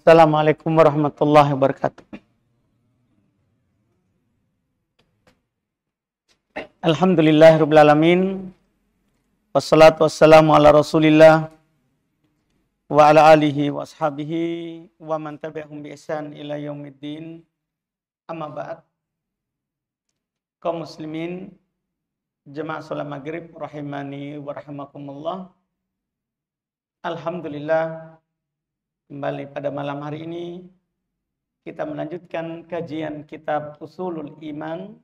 Assalamualaikum warahmatullahi wabarakatuh. Alhamdulillahirabbil alamin. Wassalatu wassalamu ala Rasulillah wa ala alihi wa ashabihi wa man tabi'ahum bi ihsan ila yaumiddin. Amma ba'd. Kaum muslimin, jemaah salat maghrib rahimani wa rahimakumullah. Alhamdulillah, kembali pada malam hari ini kita melanjutkan kajian kitab Ushulul Iman,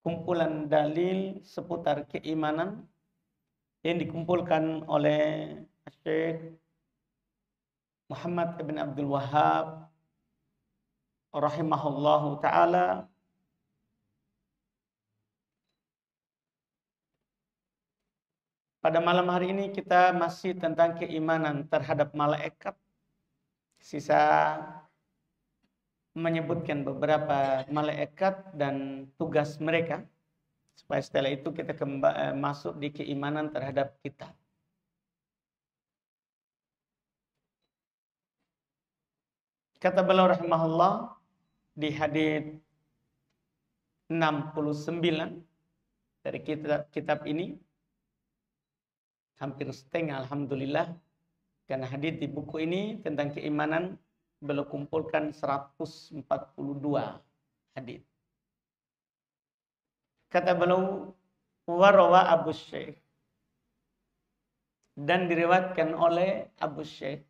kumpulan dalil seputar keimanan yang dikumpulkan oleh Syekh Muhammad ibn Abdul Wahhab rahimahullahu ta'ala. Pada malam hari ini kita masih tentang keimanan terhadap malaikat. Sisa menyebutkan beberapa malaikat dan tugas mereka. Supaya setelah itu kita masuk di keimanan terhadap kitab. Kata beliau rahimahullah di hadits 69 dari kitab ini. Hampir setengah, alhamdulillah. Karena hadits di buku ini tentang keimanan beliau kumpulkan 142 hadits. Kata beliau, warawa Abu Syekh, dan diriwayatkan oleh Abu Syekh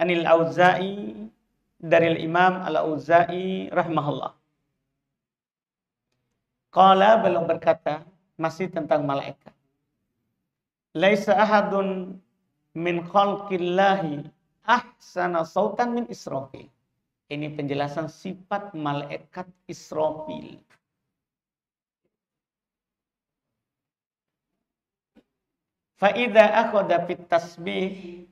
Anil Auza'i, dari Imam Al-Auza'i rahimahullah. Qala, beliau berkata, masih tentang malaikat. Laisa ahadun min khalqillahi ahsana sautan min Israfil. Ini penjelasan sifat malaikat Israfil. Fa idza akhadha fit tasbih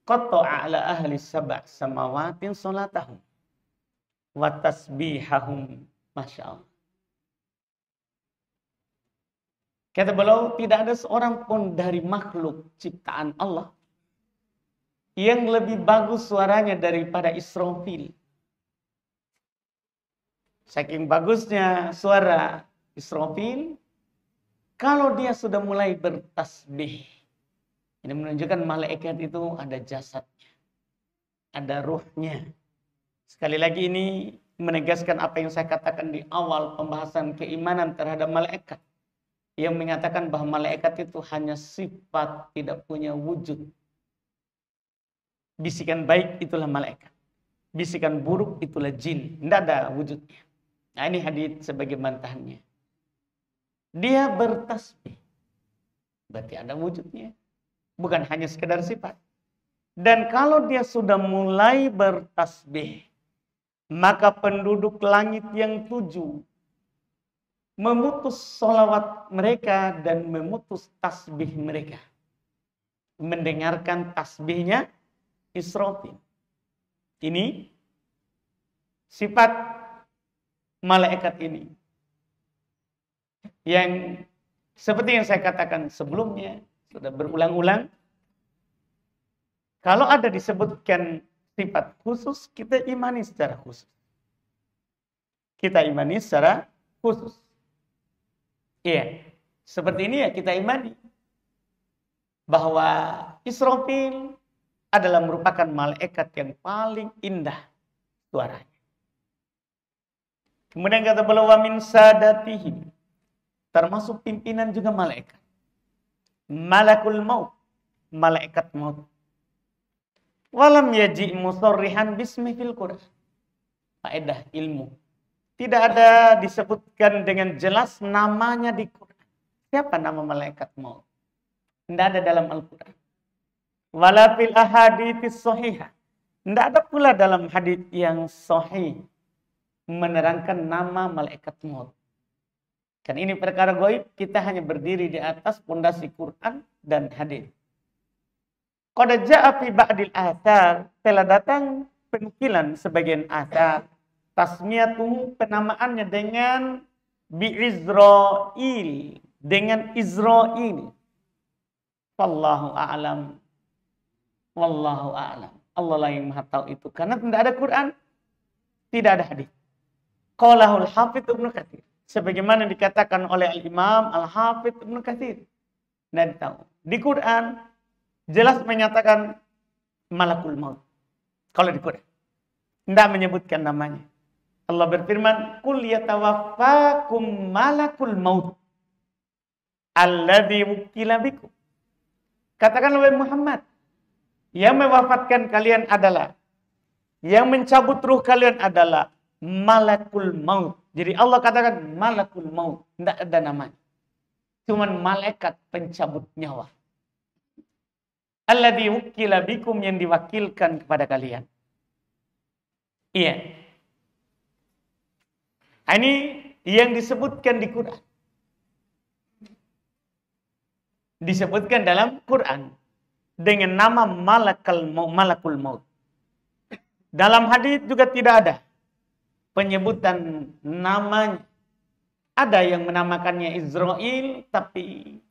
qata'a ala ahli sab' samawatin salatahum wa tasbihahum, masyaallah. Kata beliau, tidak ada seorang pun dari makhluk ciptaan Allah yang lebih bagus suaranya daripada Israfil. Saking bagusnya suara Israfil, kalau dia sudah mulai bertasbih, ini menunjukkan malaikat itu ada jasadnya, ada ruhnya. Sekali lagi ini menegaskan apa yang saya katakan di awal pembahasan keimanan terhadap malaikat, yang mengatakan bahwa malaikat itu hanya sifat, tidak punya wujud. Bisikan baik itulah malaikat, bisikan buruk itulah jin, tidak ada wujudnya. Nah, ini hadits sebagai bantahannya. Dia bertasbih, berarti ada wujudnya, bukan hanya sekedar sifat. Dan kalau dia sudah mulai bertasbih, maka penduduk langit yang 7 memutus sholawat mereka dan memutus tasbih mereka, mendengarkan tasbihnya Israfil. Ini sifat malaikat ini, yang seperti yang saya katakan sebelumnya, sudah berulang-ulang, kalau ada disebutkan sifat khusus, kita imani secara khusus. Kita imani secara khusus. Iya, seperti ini ya kita imani bahwa Israfil adalah merupakan malaikat yang paling indah suaranya. Kemudian kata beliau, wa min sadatihim, termasuk pimpinan juga malaikat. Malakul maut, malaikat maut. Walam yaji' musarrihan bismi fil Qur'an. Faedah ilmu. Tidak ada disebutkan dengan jelas namanya di Quran. Siapa nama malaikat maut? Tidak ada dalam Al-Quran. Wala fil ahadits sahihah. Tidak ada pula dalam hadits yang sahih menerangkan nama malaikat maut. Kan ini perkara gaib, kita hanya berdiri di atas pondasi Quran dan hadits. Qad jaa'a fi ba'dil athar, telah datang penukilan sebagian athar, tasmiyatuhu, penamaannya dengan bi'Izrail, dengan Israil. Wallahu a'lam. Wallahu a'lam. Allah lah yang maha tahu itu. Karena tidak ada Quran, tidak ada hadis. Qaulahul Hafidz Ibnu Katsir. Sebagaimana dikatakan oleh Al-Imam Al-Hafidz Ibnu Katsir. Tidak tahu. Di Quran jelas menyatakan malakul maut. Kalau di Quran. Tidak menyebutkan namanya. Allah berfirman, "Qul yatawaffakum malakul maut alladzi wukila bikum." Katakan oleh Muhammad, yang mewafatkan kalian adalah, yang mencabut ruh kalian adalah malakul maut. Jadi Allah katakan malakul maut, tidak ada namanya. Cuman malaikat pencabut nyawa. Alladzi wukila bikum, yang diwakilkan kepada kalian. Iya. Ini yang disebutkan di Quran. Disebutkan dalam Quran dengan nama malakul maut. Dalam hadis juga tidak ada penyebutan namanya. Ada yang menamakannya Israel, tapi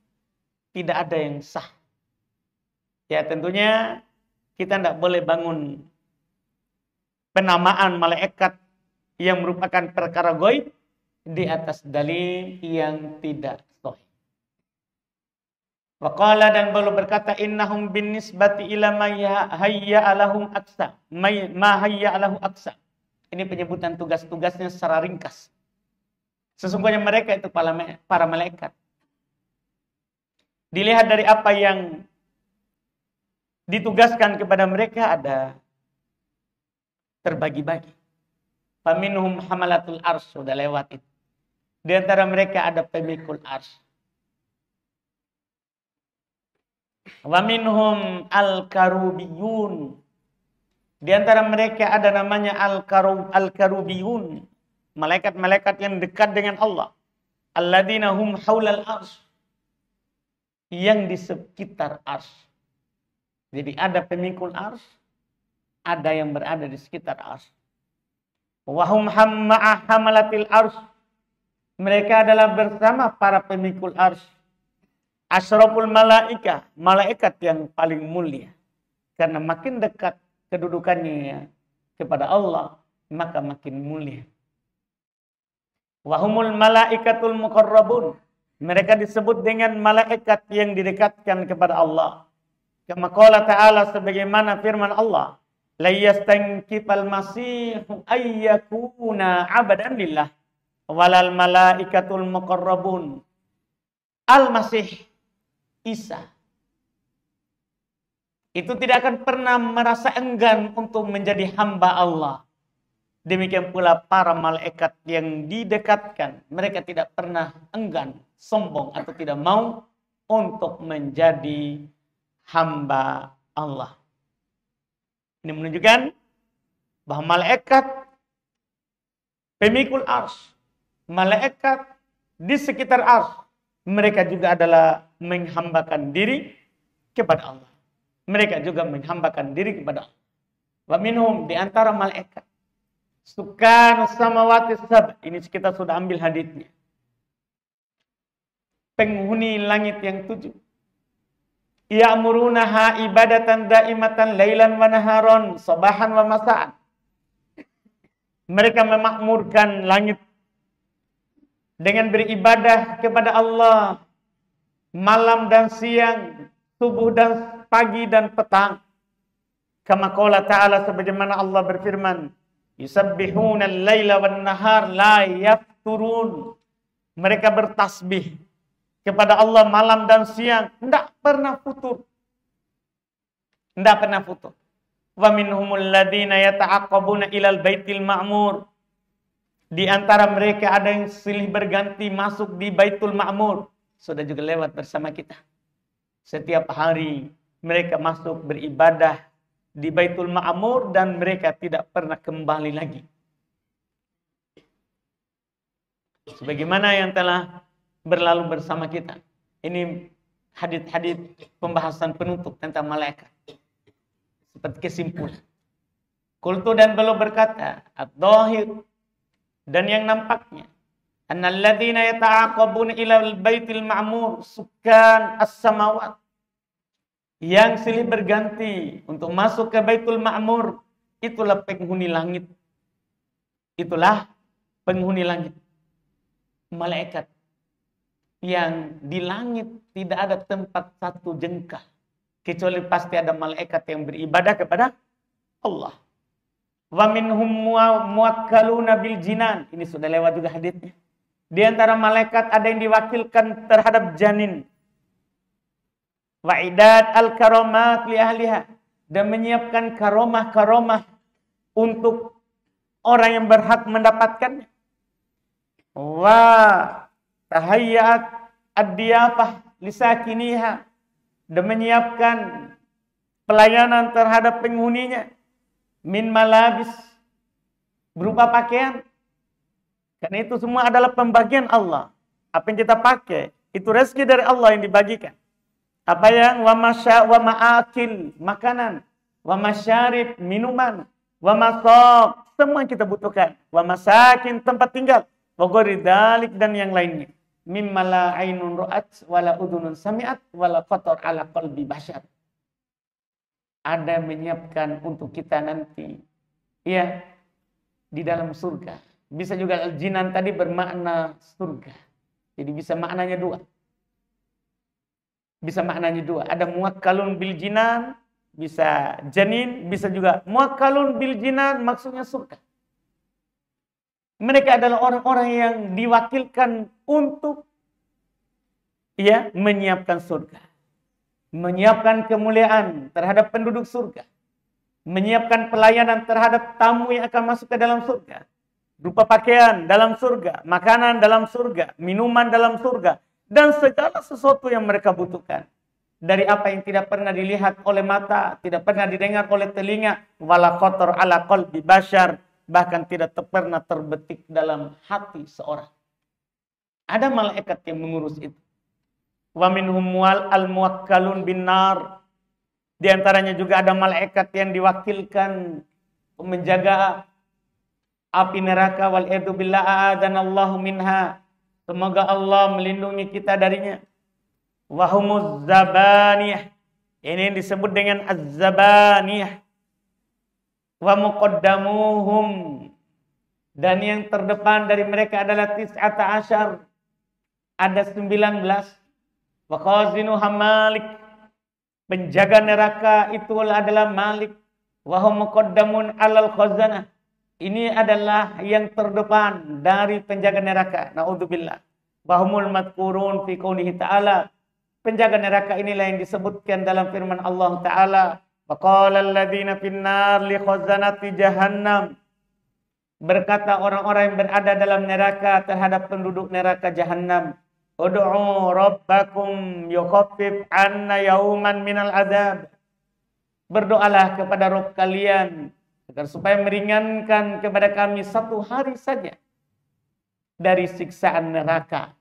tidak ada yang sah. Ya tentunya kita tidak boleh bangun penamaan malaikat yang merupakan perkara gaib di atas dalil yang tidak sahih. Waqala, dan beliau berkata, innahum bin nisbati ila ma hayya alahum aksa. Ma hayya alahu aksa. Ini penyebutan tugas-tugasnya secara ringkas. Sesungguhnya mereka itu para malaikat. Dilihat dari apa yang ditugaskan kepada mereka, ada terbagi-bagi. Faminhum hamalatul ars, sudah lewat itu. Di antara mereka ada pemikul ars. Wa minhum al-karubiyun. Di antara mereka ada namanya al-karubiyun. Malaikat-malaikat yang dekat dengan Allah. Alladzina hum haulal ars. Yang di sekitar ars. Jadi ada pemikul ars, ada yang berada di sekitar ars. Wa hum ma'a hamalatil ars. Mereka adalah bersama para pemikul ars. Asyraful malaika, malaikat yang paling mulia. Karena makin dekat kedudukannya kepada Allah, maka makin mulia. Wahumul malaikatul muqarrabun. Mereka disebut dengan malaikat yang didekatkan kepada Allah. Kama qala ta'ala, sebagaimana firman Allah, la yastankifal masihu ayyakuna abadan lillah walal malaikatul muqarrabun. Al-Masih Isa itu tidak akan pernah merasa enggan untuk menjadi hamba Allah. Demikian pula para malaikat yang didekatkan, mereka tidak pernah enggan, sombong atau tidak mau untuk menjadi hamba Allah. Ini menunjukkan bahwa malaikat pemikul ars, malaikat di sekitar ars, mereka juga adalah menghambakan diri kepada Allah. Mereka juga menghambakan diri kepada Allah. Wa minhum, di antara malaikat, sukan samawati sab. Ini kita sudah ambil haditsnya. Penghuni langit yang 7. Ya'murunaha ibadatan daimatan lailan wa naharon, sabahan wa masa'an. Mereka memakmurkan langit dengan beribadah kepada Allah malam dan siang, subuh dan pagi dan petang. Kama qala ta'ala, sebagaimana Allah berfirman, yusabbihuna al-laila wan nahar la yafturun. Mereka bertasbih kepada Allah malam dan siang, tidak pernah futur. Tidak pernah futur. Wa minhumul ladzina yata'aqqabuna ilal baitil ma'mur. Di antara mereka ada yang silih berganti masuk di Baitul Ma'mur. Sudah juga lewat bersama kita. Setiap hari mereka masuk beribadah di Baitul Ma'mur dan mereka tidak pernah kembali lagi. Sebagaimana yang telah berlalu bersama kita. Ini hadits-hadits pembahasan penutup tentang malaikat. Seperti kesimpulan. Qultu, dan beliau berkata, ad-dhahir, dan yang nampaknya, annalladzina yata'aqabuna ilal baitil ma'mur sukan as-samawat, yang silih berganti untuk masuk ke Baitul Ma'mur, itulah penghuni langit. Itulah penghuni langit. Malaikat yang di langit tidak ada tempat satu jengkal, kecuali pasti ada malaikat yang beribadah kepada Allah. Wa minhum muwakkaluna bil jinan. Ini sudah lewat juga haditsnya. Di antara malaikat ada yang diwakilkan terhadap janin. Wa idad al karomat li ahliha, dan menyiapkan karomah-karomah untuk orang yang berhak mendapatkannya. Wa tahayyat ad-diyafah lisakiniha, dan menyiapkan pelayanan terhadap penghuninya. Min malabis, berupa pakaian. Karena itu semua adalah pembagian Allah. Apa yang kita pakai, itu rezeki dari Allah yang dibagikan. Apa yang wa ma'akil, makanan, wa masyarib, minuman, wa masaq, semua yang kita butuhkan. Wa masakin, tempat tinggal. Wa ghairi dzalik, dan yang lainnya. Mimma la ainun ra'at wa la udhunun sami'at wa la khatar ala qalbi bashar. Ada menyiapkan untuk kita nanti, ya, di dalam surga. Bisa juga al-jinan tadi bermakna surga. Jadi bisa maknanya dua. Bisa maknanya dua. Ada muwakkalun bil jinan, bisa janin, bisa juga muwakkalun bil jinan, maksudnya surga. Mereka adalah orang-orang yang diwakilkan untuk, ya, menyiapkan surga. Menyiapkan kemuliaan terhadap penduduk surga. Menyiapkan pelayanan terhadap tamu yang akan masuk ke dalam surga. Berupa pakaian dalam surga, makanan dalam surga, minuman dalam surga, dan segala sesuatu yang mereka butuhkan. Dari apa yang tidak pernah dilihat oleh mata, tidak pernah didengar oleh telinga, wala khatar ala qalbi bashar, bahkan tidak pernah terbetik dalam hati seorang. Ada malaikat yang mengurus itu. Wa minhum al-muwakkalun bin nar. Di antaranya juga ada malaikat yang diwakilkan menjaga api neraka, wal a'udzu billahi a'adzanallahu minha. Semoga Allah melindungi kita darinya. Wa humuz zabaniyah. Ini disebut dengan az-zabaniyah. Wa muqaddamuhum, dan yang terdepan dari mereka adalah 19. Ada 19. Wa khazinuha Malik, penjaga neraka itu adalah Malik. Wa hum muqaddamun alal khazanah. Ini adalah yang terdepan dari penjaga neraka. Na'udzubillah. Bahumul madkurun fi qoulihi ta'ala. Penjaga neraka inilah yang disebutkan dalam firman Allah Ta'ala. Wa qala alladziina finnar li khazanati jahannam. Berkata orang-orang yang berada dalam neraka terhadap penduduk neraka Jahannam. Ud'u rabbakum yukhaffif 'anna yauman minal adzab. Berdoalah kepada Rabb kalian agar supaya meringankan kepada kami satu hari saja dari siksaan neraka.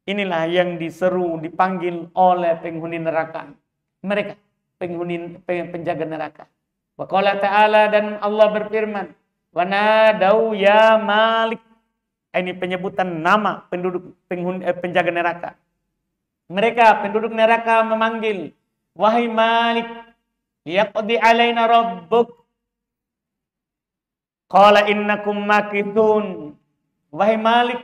Inilah yang diseru, dipanggil oleh penghuni neraka. Mereka, penjaga neraka. Wa qala ta'ala, dan Allah berfirman, wa nadau ya Malik. Ini penyebutan nama penjaga neraka. Mereka, penduduk neraka, memanggil, wahai Malik, liyaqdi alaina rabbuk. Qala innakum makithun. Wahai Malik,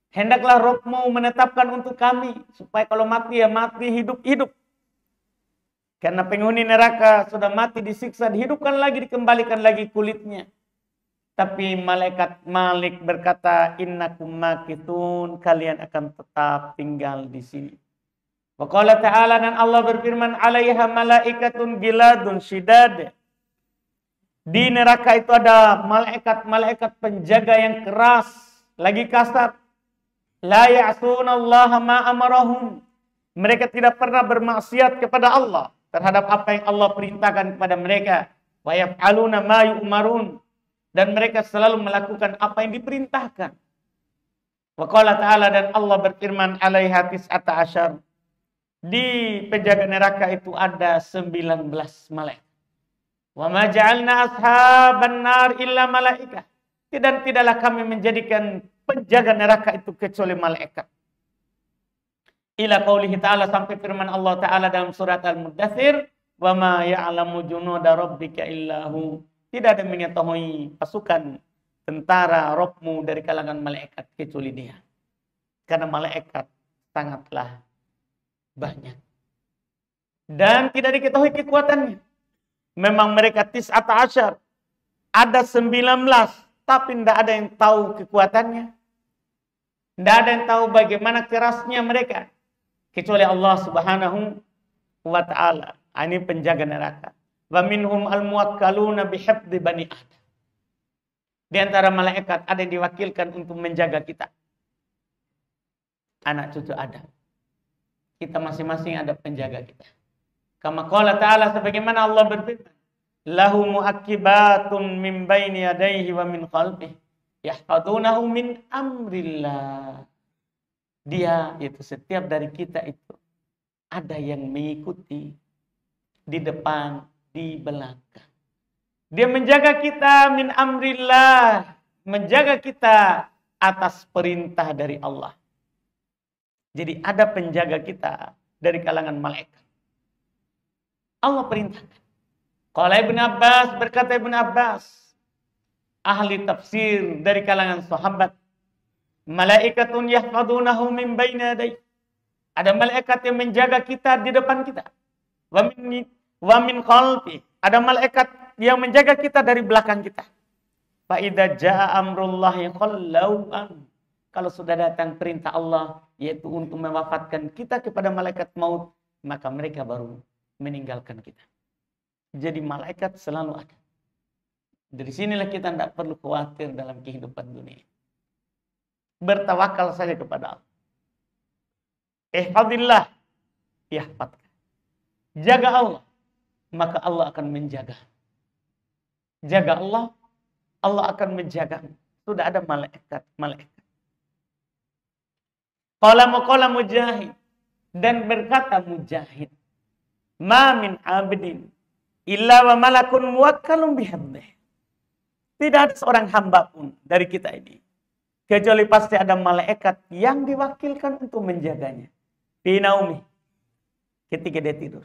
hendaklah Rabbmu menetapkan untuk kami, supaya kalau mati ya mati, hidup-hidup. Karena penghuni neraka sudah mati, disiksa, dihidupkan lagi, dikembalikan lagi kulitnya. Tapi malaikat Malik berkata, innakum makithun, kalian akan tetap tinggal di sini. Wa qala ta'ala, dan Allah berfirman, alaiha malaikatun giladun syidad. Di neraka itu ada malaikat-malaikat penjaga yang keras, lagi kasar. La ya'sunallaha ma amarahum. Mereka tidak pernah bermaksiat kepada Allah terhadap apa yang Allah perintahkan kepada mereka. Wa yaf'aluna ma yu'marun. Dan mereka selalu melakukan apa yang diperintahkan. Wa qala ta'ala, dan Allah berfirman, alaiha 19. Di penjaga neraka itu ada 19 malaikat. Wa ma ja'alna ashaban nar illa malaikah. Dan tidaklah kami menjadikan penjaga neraka itu kecuali malaikat. Ila qaulihi ta'ala, sampai firman Allah Ta'ala dalam surat Al-Muddatsir, wa ma ya'lamu junuda rabbika illahu. Tidak ada yang mengetahui pasukan tentara Rabbmu dari kalangan malaikat kecuali Dia. Karena malaikat sangatlah banyak. Dan tidak diketahui kekuatannya. Memang mereka 19, ada 19, tapi tidak ada yang tahu kekuatannya. Tidak ada yang tahu bagaimana kerasnya mereka. Kecuali Allah Subhanahu wa ta'ala. Ini penjaga neraka. Wa minhum al-muwakkaluna bihifdzi bani Adam. Di antara malaikat ada yang diwakilkan untuk menjaga kita. Anak cucu Adam. Kita masing-masing ada penjaga kita. Kama qala ta'ala, sebagaimana Allah berfirman, lahu mu'aqibatun min baini yadayhi wa min khalfihi yahfadunahu min amrillah. Dia itu setiap dari kita itu ada yang mengikuti di depan, di belakang. Dia menjaga kita min amrillah, menjaga kita atas perintah dari Allah. Jadi ada penjaga kita dari kalangan malaikat. Allah perintahkan. Qala Ibn Abbas, berkata Ibn Abbas, ahli tafsir dari kalangan sahabat, malaikatun yahfadunahu min baina yadayhi. Ada malaikat yang menjaga kita di depan kita. Wa min khalfi. Ada malaikat yang menjaga kita dari belakang kita. Fa idza jaa amrullahi khallau an. Kalau sudah datang perintah Allah, yaitu untuk mewafatkan kita kepada malaikat maut, maka mereka baru meninggalkan kita. Jadi malaikat selalu ada. Dari sinilah kita tidak perlu khawatir dalam kehidupan dunia. Bertawakal saja kepada Allah. Ihfadillah, yahfadka. Jaga Allah, maka Allah akan menjaga. Jaga Allah, Allah akan menjaga. Sudah ada malaikat. Qala Mujahid, dan berkata Mujahid, ma min abdin illa wa malakun muwakkalun bihifdzihi. Tidak ada seorang hamba pun dari kita ini, kecuali pasti ada malaikat yang diwakilkan untuk menjaganya. Fi naumi, ketika dia tidur.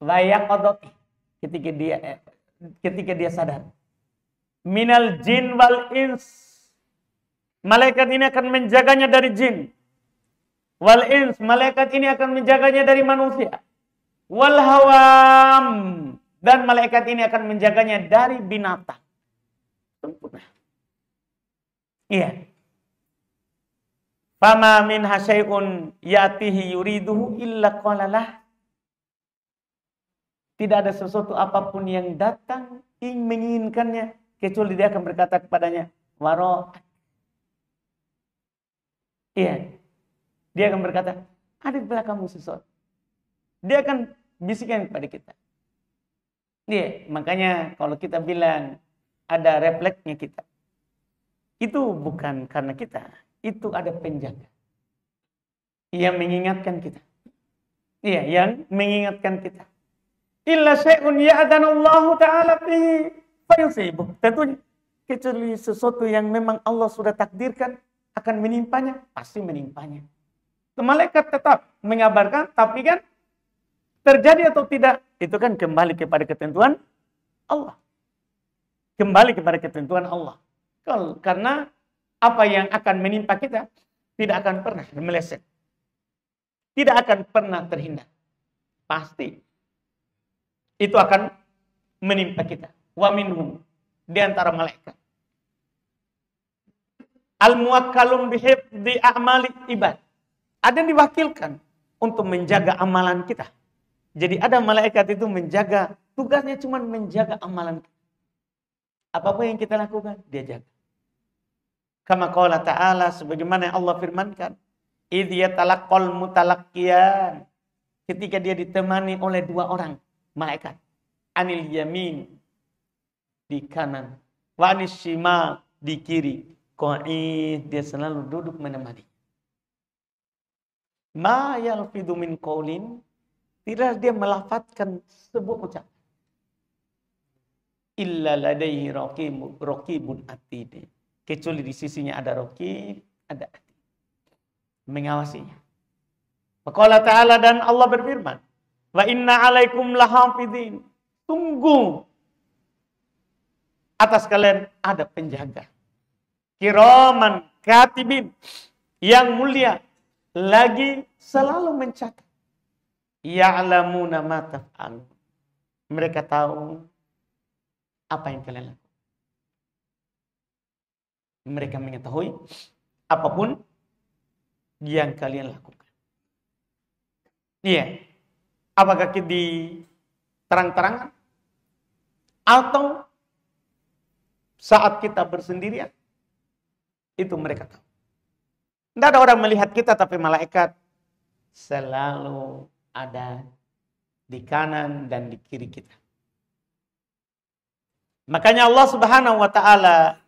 Wa yaqadati, ketika dia sadar. Minal jin wal ins. Malaikat ini akan menjaganya dari jin. Wal ins, malaikat ini akan menjaganya dari manusia. Wal hawam, dan malaikat ini akan menjaganya dari binatang. Sempurna. Iya. Fama min hasyai'un yatihi yuriduhu illa qalalah. Tidak ada sesuatu apapun yang datang ingin menginginkannya kecuali dia akan berkata kepadanya, waro. Iya. Dia akan berkata, ada di belakangmu sesuatu. Dia akan bisikan kepada kita. Iya, makanya kalau kita bilang ada refleksnya kita, itu bukan karena kita, itu ada penjaga yang mengingatkan kita. Iya, yang mengingatkan kita. Illa syai'un ya'danallahu ta'ala fihi fayusibuh. Tentunya kecuali sesuatu yang memang Allah sudah takdirkan akan menimpanya, pasti menimpanya. Malaikat tetap mengabarkan, tapi kan terjadi atau tidak, itu kan kembali kepada ketentuan Allah. Kembali kepada ketentuan Allah. Karena apa yang akan menimpa kita tidak akan pernah meleset. Tidak akan pernah terhindar. Pasti. Itu akan menimpa kita. Wa minhum, di antara malaikat. Al-muwakkalum bihifdzi a'mali ibad. Ada yang diwakilkan untuk menjaga amalan kita. Jadi ada malaikat itu menjaga, tugasnya cuma menjaga amalan kita. Apapun yang kita lakukan, dia jaga. Kama qala ta'ala, sebagaimana yang Allah firmankan, idh yatalaqqal mutalaqqiyan, ketika dia ditemani oleh dua orang malaikat, anil yamin, di kanan, wa anis shimal, di kiri, qa'id, dia selalu duduk menemani. Ma yalfidu min qaulin, tidak dia melafazkan sebuah ucapan. Illa ladaihi raqibun atid. Kecuali di sisinya ada raqib, ada atid. Mengawasinya. Qala ta'ala, dan Allah berfirman, wa inna alaikum lahafidin. Tunggu, atas kalian ada penjaga. Kiraman katibin, yang mulia, lagi selalu mencatat. Ya'lamuna ma taf'alun. Mereka tahu apa yang kalian lakukan. Mereka mengetahui apapun yang kalian lakukan. Iya. Apakah di terang-terangan atau saat kita bersendirian? Itu mereka tahu. Tidak ada orang melihat kita, tapi malaikat selalu ada di kanan dan di kiri kita. Makanya Allah Subhanahu wa taala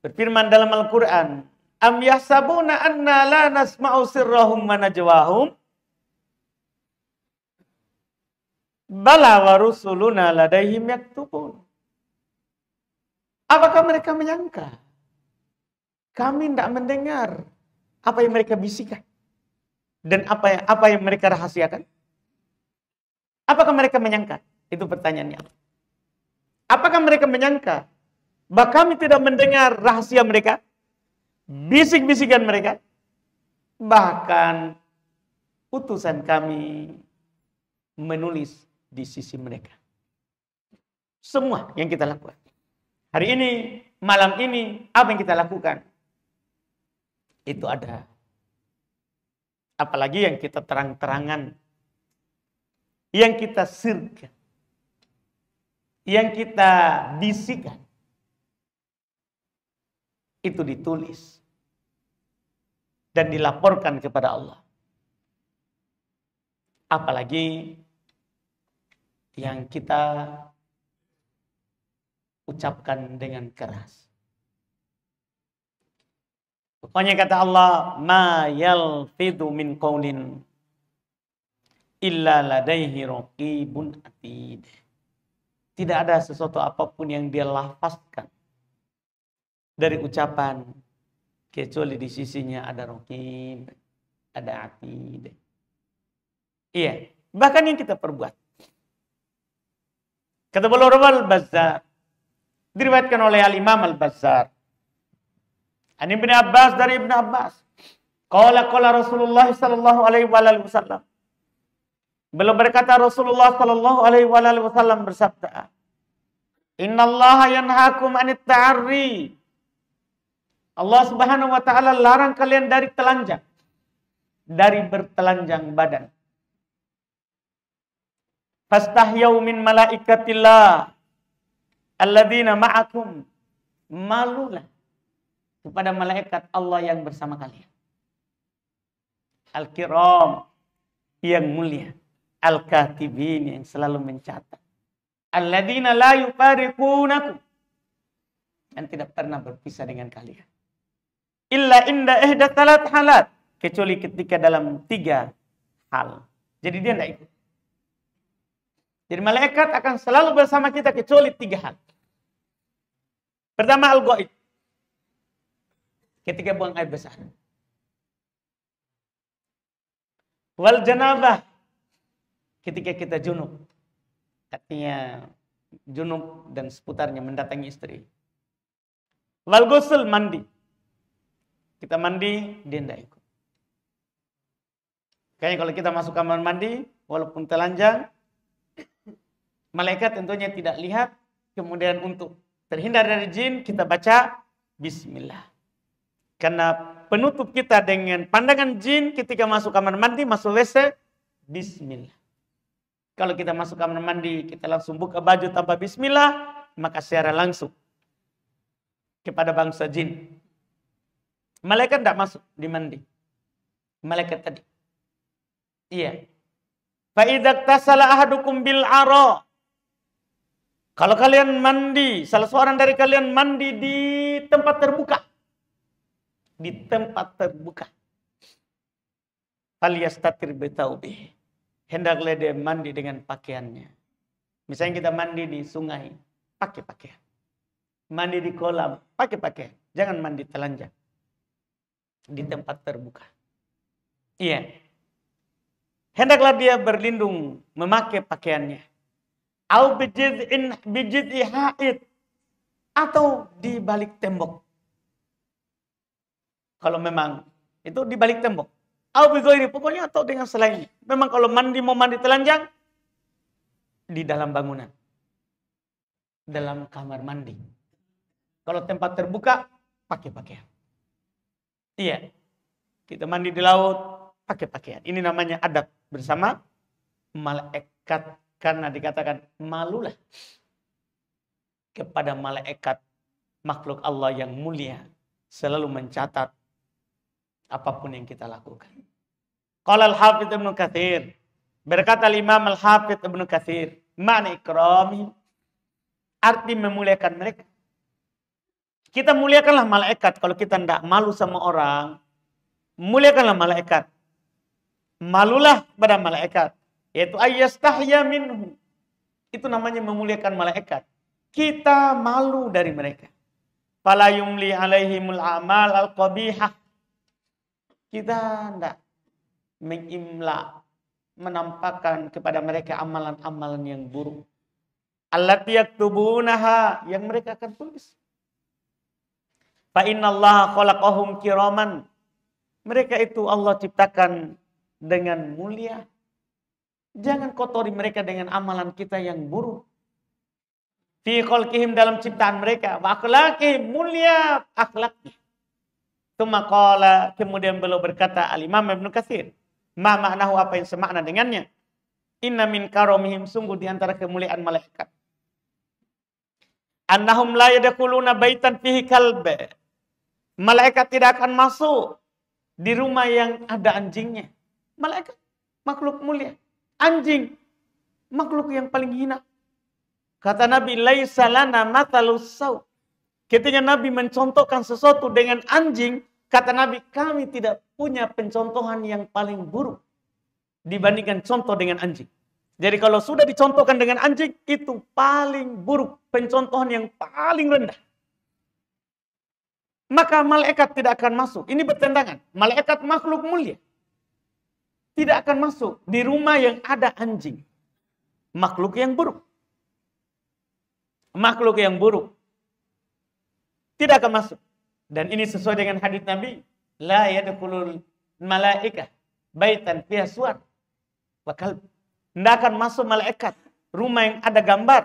berfirman dalam Al-Qur'an, am yahsabuna anna la nasma'u sirrahum wa najwahum bala wa rusuluna ladaihim yaktubun. Apakah mereka menyangka kami tidak mendengar apa yang mereka bisikan dan apa yang mereka rahasiakan? Apakah mereka menyangka? Itu pertanyaannya. Apakah mereka menyangka bahwa kami tidak mendengar rahasia mereka, bisik-bisikan mereka? Bahkan utusan kami menulis di sisi mereka semua yang kita lakukan. Hari ini, malam ini, apa yang kita lakukan? Itu ada. Apalagi yang kita terang-terangan, yang kita sirkan, yang kita bisikan, itu ditulis dan dilaporkan kepada Allah. Apalagi yang kita ucapkan dengan keras. Pokoknya kata Allah, ma yalfidu min qaulin illa ladaihi raqibun atid. Tidak ada sesuatu apapun yang dia lafazkan dari ucapan kecuali di sisinya ada raqib, ada atid. Iya, bahkan yang kita perbuat. Kata beliau Al-Bazzar, diriwayatkan oleh Al-Imam Al-Bazzar, An Ibnu Abbas, dari Ibnu Abbas, qala Rasulullah sallallahu alaihi wasallam. Beliau berkata, Rasulullah sallallahu alaihi wasallam bersabda, innallaha yanhaakum 'anit ta'arri. Allah Subhanahu wa taala larang kalian dari telanjang, dari bertelanjang badan. Fastahyau min malaikatillah alladzina ma'akum, malulah kepada malaikat Allah yang bersama kalian. Al-kiram, yang mulia. Al-katibin, yang selalu mencatat. Alladzina la yufariqunakum, yang tidak pernah berpisah dengan kalian. Illa inda ihda talat halat, kecuali ketika dalam 3 hal. Jadi dia tidak ikut. Jadi malaikat akan selalu bersama kita kecuali 3 hal. Pertama, al-ghaib, ketika buang air besar. Wal janabah, ketika kita junub. Artinya junub dan seputarnya mendatangi istri. Wal ghusl, mandi. Kita mandi, dia tidak ikut. Kayaknya kalau kita masuk kamar mandi, walaupun telanjang, malaikat tentunya tidak lihat. Kemudian untuk terhindar dari jin, kita baca Bismillah. Karena penutup kita dengan pandangan jin ketika masuk kamar mandi, masuk WC, Bismillah. Kalau kita masuk kamar mandi, kita langsung buka baju tanpa Bismillah, maka secara langsung kepada bangsa jin. Malaikat tidak masuk di mandi. Malaikat tadi. Iya. Fa'idak tasala ahadukum bil ara. Kalau kalian mandi, salah seorang dari kalian mandi di tempat terbuka. Di tempat terbuka. Falyastatir bitaubih. Hendaklah dia mandi dengan pakaiannya. Misalnya kita mandi di sungai, pakai pakaian. Mandi di kolam, pakai pakaian. Jangan mandi telanjang. Di tempat terbuka. Iya. hendaklah dia berlindung memakai pakaiannya. Au bijid'i ha'id, atau di balik tembok. Kalau memang itu di balik tembok. Au bighairi, pokoknya atau dengan selainnya. Memang kalau mau mandi telanjang di dalam bangunan. Dalam kamar mandi. Kalau tempat terbuka pakai pakaian. Iya. Kita mandi di laut pakai pakaian. Ini namanya adab bersama malaikat, karena dikatakan malulah kepada malaikat, makhluk Allah yang mulia, selalu mencatat apapun yang kita lakukan. Qala al-Hafidz Ibnu Katsir, berkata Imam al-Hafidz Ibnu Katsir, makna ikrami, arti memuliakan mereka. Kita muliakanlah malaikat. Kalau kita tidak malu sama orang, muliakanlah malaikat. Malulah pada malaikat, yaitu ayyastahya minhu. Itu namanya memuliakan malaikat. Kita malu dari mereka. Fala yumli alaihimul amal al-qabihah. Kita tidak mengimla, menampakkan kepada mereka amalan-amalan yang buruk. Allati yaktubunaha, yang mereka akan tulis. Fa innallaha khalaqahum kiraman. Mereka itu Allah ciptakan dengan mulia. Jangan kotori mereka dengan amalan kita yang buruk. Fi khalqihim, dalam ciptaan mereka. Wa akhlaqihim, mulia akhlaknya. Tsumma qala, kemudian beliau berkata al-Imam Ibnu Katsir, ma ma'nahu, apa yang semakna dengannya. Inna min karamihim, sungguh di antara kemuliaan malaikat. Annahum la yadkhuluna baitan fihi kalb. Malaikat tidak akan masuk di rumah yang ada anjingnya. Malaikat makhluk mulia. Anjing makhluk yang paling hina. Kata Nabi, laisa lana mathalus saw. Ketika Nabi mencontohkan sesuatu dengan anjing, kata Nabi, kami tidak punya pencontohan yang paling buruk dibandingkan contoh dengan anjing. Jadi kalau sudah dicontohkan dengan anjing, itu paling buruk, pencontohan yang paling rendah. Maka malaikat tidak akan masuk. Ini bertentangan. Malaikat makhluk mulia tidak akan masuk di rumah yang ada anjing. Makhluk yang buruk. Makhluk yang buruk tidak akan masuk. Dan ini sesuai dengan hadis Nabi, la yadkhulul malaikah baitan fiha suwar wa kalb. Tidak akan masuk malaikat rumah yang ada gambar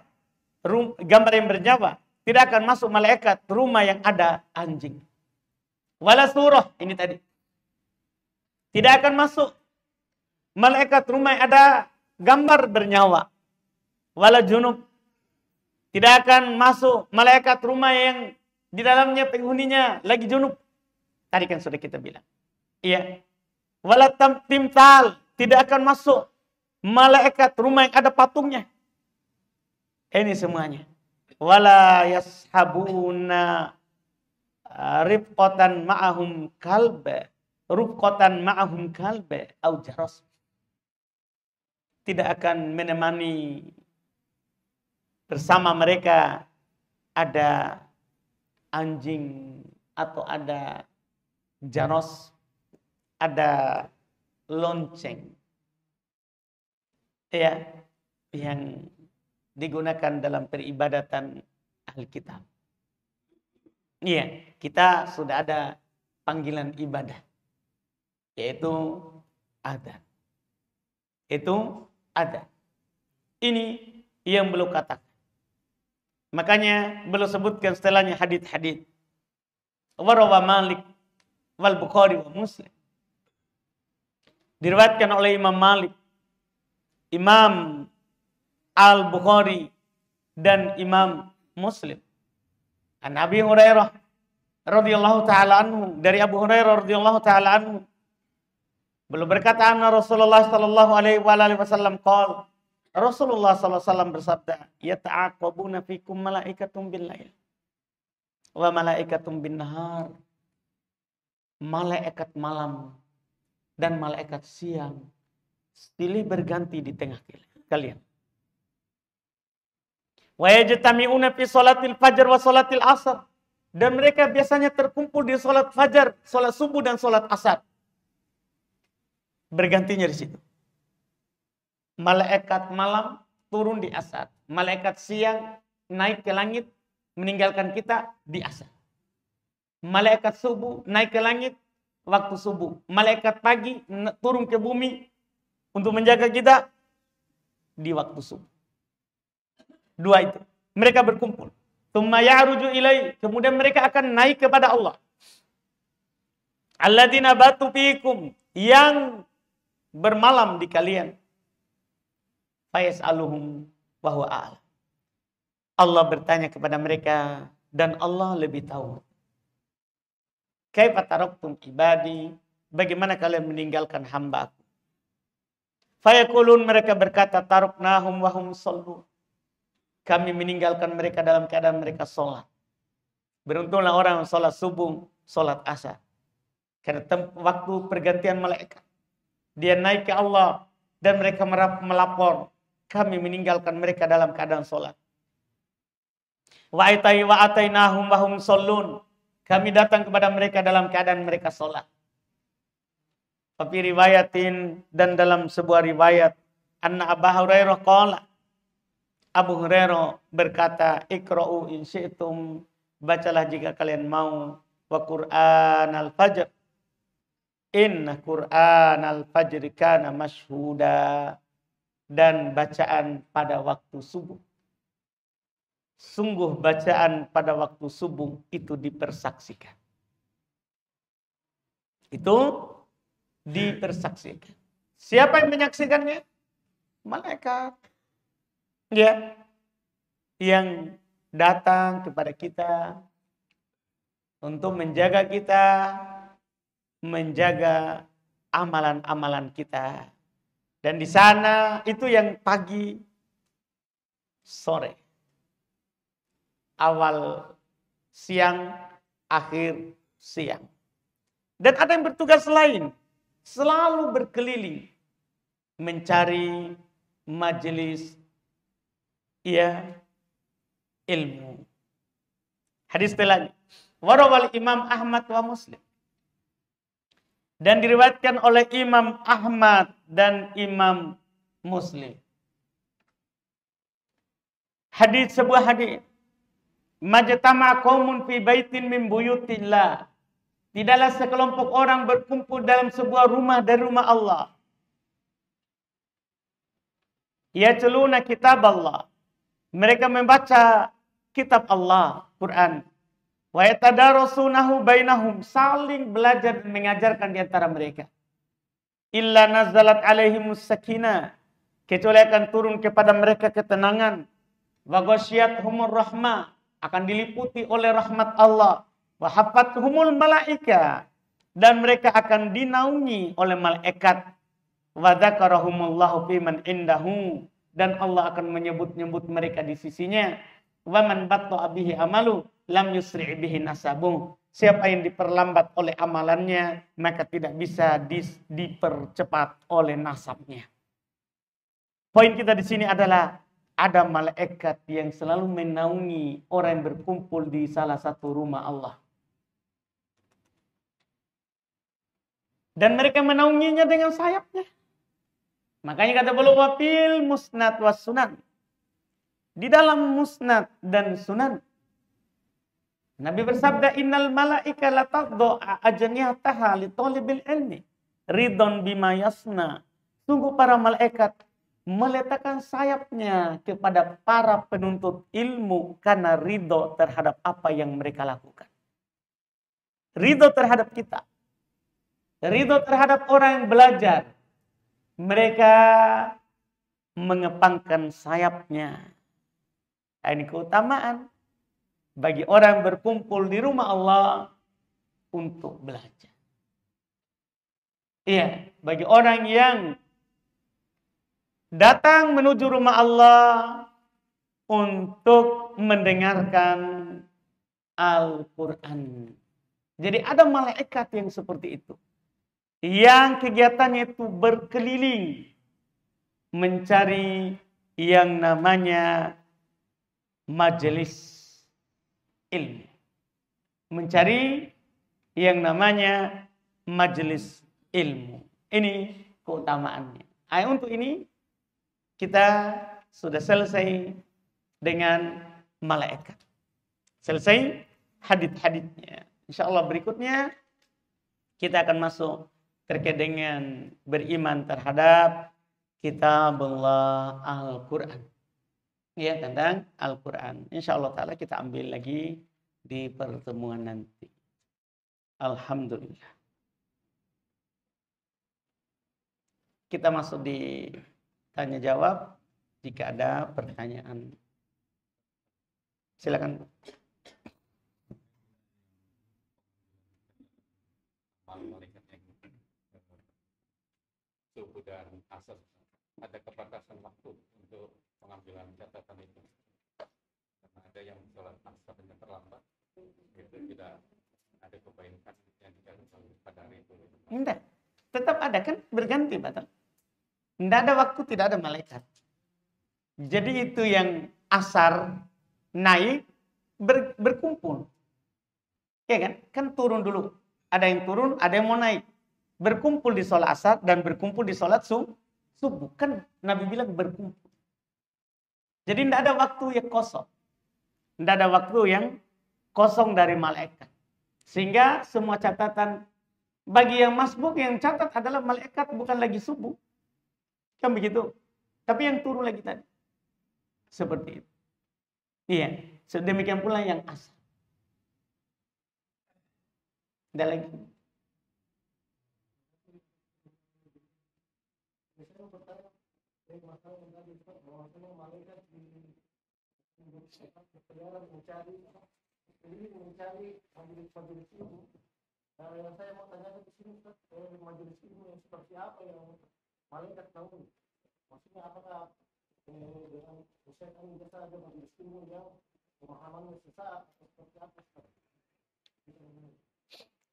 yang bernyawa. Tidak akan masuk malaikat rumah yang ada anjing. Wala surah, ini tadi. Tidak akan masuk malaikat rumah yang ada gambar bernyawa. Wala junub. Tidak akan masuk malaikat rumah yang di dalamnya penghuninya lagi junub. Tadi kan sudah kita bilang. Iya. Wala timtal. Tidak akan masuk malaikat rumah yang ada patungnya. Ini semuanya. Wala yashabuna rifqatan ma'ahum kalba. Rufqatan ma'ahum kalba au jaras. Tidak akan menemani bersama mereka ada anjing atau ada jaros, ada lonceng. Ya, yang digunakan dalam peribadatan ahli kitab. Iya, kita sudah ada panggilan ibadah, yaitu adzan. Itu ada. Ini yang belum katakan. Makanya belum sebutkan setelahnya hadits-hadits. Warawa Malik wal Bukhari wa Muslim. Diriwayatkan oleh Imam Malik, Imam Al-Bukhari dan Imam Muslim. An Abi Hurairah radhiyallahu taala anhu, dari Abu Hurairah radhiyallahu taala anhu, beliau berkata, anna Rasulullah sallallahu alaihi wasallam qala, Rasulullah sallallahu alaihi wasallam bersabda, yata'aqabuna fikum malaikatum bil lail wa malaikatum bin nahar. Malaikat malam dan malaikat siang silih berganti di tengah kalian. Wa yajtami'una fi salatil fajr wa salatil asar. Dan mereka biasanya terkumpul di salat fajar, salat subuh dan salat asar. Bergantinya di situ. Malaikat malam turun di asar. Malaikat siang naik ke langit meninggalkan kita di asar. Malaikat subuh naik ke langit waktu subuh. Malaikat pagi turun ke bumi untuk menjaga kita di waktu subuh. Dua itu. Mereka berkumpul. Tsumma ya'ruju ilai. Kemudian mereka akan naik kepada Allah. Alladzina batu fikum. Yang bermalam di kalian. Fayas'aluhum wa huwa a'lam. Allah bertanya kepada mereka. Dan Allah lebih tahu. Kaifa taraktum ibadi. Bagaimana kalian meninggalkan hamba aku. Fayaqulun, mereka berkata, taruknahum wa hum shallun. Kami meninggalkan mereka dalam keadaan mereka sholat. Beruntunglah orang yang sholat subuh, sholat asar. Karena waktu pergantian malaikat. Dia naik ke Allah. Dan mereka melapor. Kami meninggalkan mereka dalam keadaan sholat. Wa atainahum wa hum shallun. Kami datang kepada mereka dalam keadaan mereka sholat. Tapi riwayatin, dan dalam sebuah riwayat. Anna Abu Hurairah qala. Abu Hurairah berkata, Iqra'u in syi'tum, bacalah jika kalian mau, wa Qur'an al-fajr. Inna Qur'an al-fajr kana mashhuda. Dan bacaan pada waktu subuh. Sungguh bacaan pada waktu subuh itu dipersaksikan. Itu dipersaksikan. Siapa yang menyaksikannya? Malaikat. Ya, yang datang kepada kita untuk menjaga kita, menjaga amalan-amalan kita. Dan di sana itu yang pagi, sore, awal siang, akhir siang. Dan ada yang bertugas lain, selalu berkeliling mencari majelis ilmu. Hadis setelahnya. Warawal Imam Ahmad wa Muslim. Dan diriwayatkan oleh Imam Ahmad dan Imam Muslim. Sebuah hadis. Majtama qaumun fi baitin min buyutillah. Tidaklah sekelompok orang berkumpul dalam sebuah rumah dari rumah Allah. Yatluna kitab Allah. Mereka membaca kitab Allah, Quran. Wa yatadarasunahu bainahum, saling belajar dan mengajarkan di antara mereka. Illa nazalat alaihimus sakinah, kecuali akan turun kepada mereka ketenangan. Wa ghasyiyatuhumur rahmah, akan diliputi oleh rahmat Allah. Wa hafathumul malaika, dan mereka akan dinaungi oleh malaikat. Wa dzakarahumullahu fiman indahu, dan Allah akan menyebut-nyebut mereka di sisinya. Wa man batta'a bihi amalu lam yusri' bihi nasabuh. Siapa yang diperlambat oleh amalannya, maka tidak bisa dipercepat oleh nasabnya. Poin kita di sini adalah ada malaikat yang selalu menaungi orang yang berkumpul di salah satu rumah Allah. Dan mereka menaunginya dengan sayapnya. Makanya kata beliau wafil musnad was sunan. Di dalam musnad dan sunan. Nabi bersabda innal malaika la tadhu ajnihataha li talibil ilmi ridon bima yasna. Sungguh para malaikat meletakkan sayapnya kepada para penuntut ilmu karena ridho terhadap apa yang mereka lakukan. Ridho terhadap kita. Ridho terhadap orang yang belajar. Mereka mengepangkan sayapnya. Ini keutamaan bagi orang berkumpul di rumah Allah untuk belajar. Iya, bagi orang yang datang menuju rumah Allah untuk mendengarkan Al-Quran. Jadi ada malaikat yang seperti itu. Yang kegiatannya itu berkeliling mencari yang namanya majelis ilmu. Mencari yang namanya majelis ilmu. Ini keutamaannya. Untuk ini kita sudah selesai dengan malaikat. Selesai hadits-haditsnya. InsyaAllah berikutnya kita akan masuk terkait dengan beriman terhadap kitabullah Al-Quran. Ya, tentang Al-Quran. InsyaAllah ta'ala kita ambil lagi di pertemuan nanti. Alhamdulillah. Kita masuk di tanya jawab. Jika ada pertanyaan, silakan. Malaikat yang subuh dan asar, ada kebatasan waktu untuk pengambilan catatan itu, karena ada yang sholat asarnya terlambat, itu tidak ada kebaikan yang dijalankan pada hari itu. Tidak, tetap ada kan, berganti Pak. Tidak ada waktu, tidak ada malaikat. Jadi itu yang asar naik berkumpul, ya kan? Kan turun dulu. Ada yang turun, ada yang mau naik. Berkumpul di sholat asar dan berkumpul di sholat subuh. Kan Nabi bilang berkumpul. Jadi tidak ada waktu yang kosong. Tidak ada waktu yang kosong dari malaikat. Sehingga semua catatan, bagi yang masbuk yang catat adalah malaikat, bukan lagi subuh. Kan begitu. Tapi yang turun lagi tadi. Seperti itu. Iya. Sedemikian pula yang asar. Ada lagi. Yang saya mau tanyakan di sini, majelis ilmu yang seperti apa yang malaikat tahu? Maksudnya apakah dengan Ustaz kan biasa ada majelis ilmu yang pemahamannya sesaat atau seperti apa?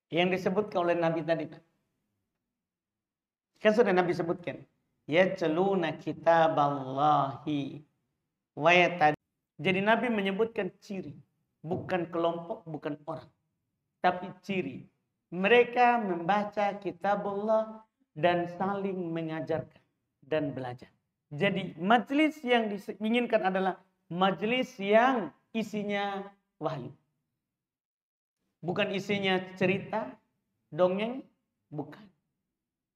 Yang disebutkan oleh Nabi tadi, kan sudah Nabi sebutkan, yatluna kitaballahi wa yatad. Jadi Nabi menyebutkan ciri, bukan kelompok, bukan orang, tapi ciri. Mereka membaca kitabullah dan saling mengajarkan dan belajar. Jadi majelis yang diinginkan adalah majelis yang isinya wahyu. Bukan isinya cerita, dongeng, bukan.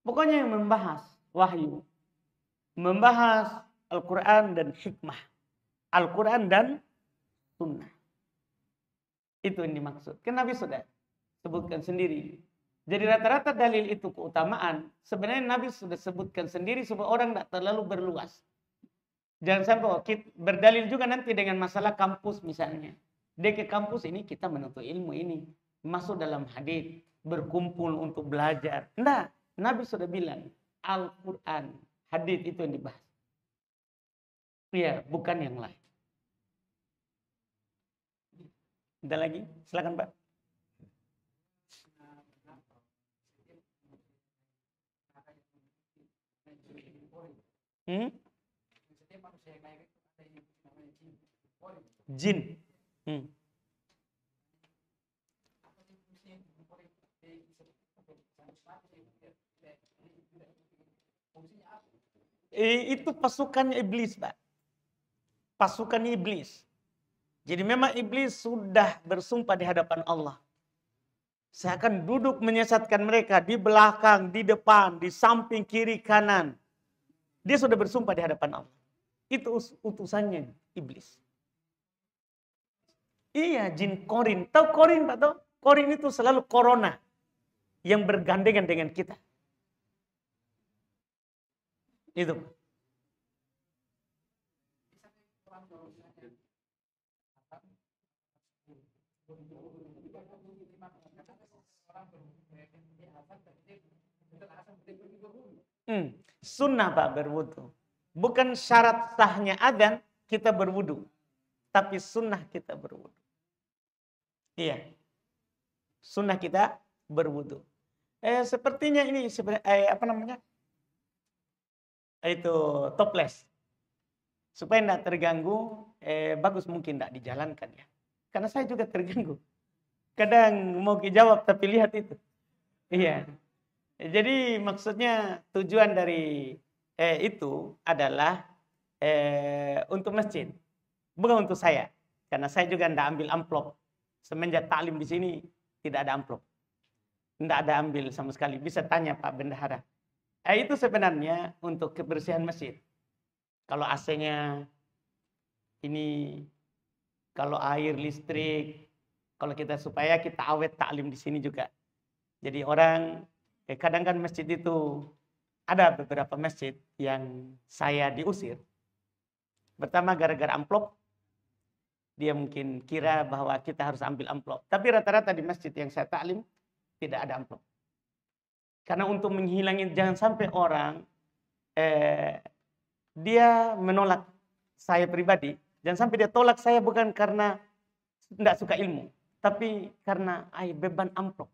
Pokoknya yang membahas wahyu. Membahas Al-Quran dan hikmah. Al-Quran dan sunnah. Itu yang dimaksud. Kan Nabi sudah sebutkan sendiri. Jadi rata-rata dalil itu keutamaan. Sebenarnya Nabi sudah sebutkan sendiri supaya orang tidak terlalu berluas. Jangan sampai berdalil juga nanti dengan masalah kampus misalnya. Dia ke kampus ini kita menuntut ilmu ini. Masuk dalam hadis, berkumpul untuk belajar. Enggak, Nabi sudah bilang Al-Quran, hadis itu yang dibahas. Iya, bukan yang lain. Ada lagi? Silakan Pak. Jin. Itu pasukan iblis, Pak. Pasukan iblis. Jadi memang iblis sudah bersumpah di hadapan Allah. Saya akan duduk menyesatkan mereka di belakang, di depan, di samping, kiri, kanan. Dia sudah bersumpah di hadapan Allah. Itu utusannya iblis. Iya, jin korin. Tahu korin, Pak? Tahu? Korin itu selalu corona yang bergandengan dengan kita. Itu. Sunnah Pak berwudu. Bukan syarat sahnya adzan kita berwudu. Tapi sunnah kita berwudu. Iya. Sunnah kita berwudu. Sepertinya ini apa namanya? Itu toples. Supaya tidak terganggu, bagus mungkin tidak dijalankan ya. Karena saya juga terganggu. Kadang mau dijawab tapi lihat itu. Iya. Jadi maksudnya tujuan dari itu adalah untuk masjid. Bukan untuk saya. Karena saya juga tidak ambil amplop. Semenjak taklim di sini tidak ada amplop. Tidak ada ambil sama sekali. Bisa tanya Pak Bendahara. Itu sebenarnya untuk kebersihan masjid. Kalau AC-nya ini, kalau air, listrik, kalau kita supaya kita awet taklim di sini juga. Jadi orang, kadang kan masjid itu, ada beberapa masjid yang saya diusir. Pertama gara-gara amplop, dia mungkin kira bahwa kita harus ambil amplop. Tapi rata-rata di masjid yang saya taklim, tidak ada amplop. Karena untuk menghilangi, jangan sampai orang, dia menolak saya pribadi. Jangan sampai dia tolak saya bukan karena tidak suka ilmu. Tapi karena beban amplop.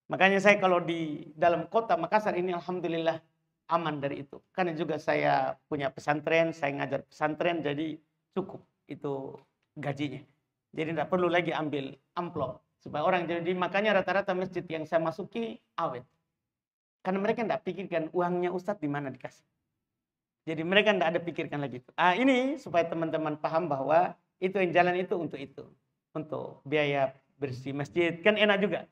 Makanya saya kalau di dalam kota Makassar ini alhamdulillah aman dari itu. Karena juga saya punya pesantren, saya ngajar pesantren, jadi cukup itu gajinya. Jadi tidak perlu lagi ambil amplop. Supaya orang jadi, makanya rata-rata masjid yang saya masuki awet. Karena mereka tidak pikirkan uangnya Ustadz di mana dikasih. Jadi mereka tidak ada pikirkan lagi itu. Ini supaya teman-teman paham bahwa itu yang jalan itu untuk itu. Untuk biaya bersih masjid. Kan enak juga.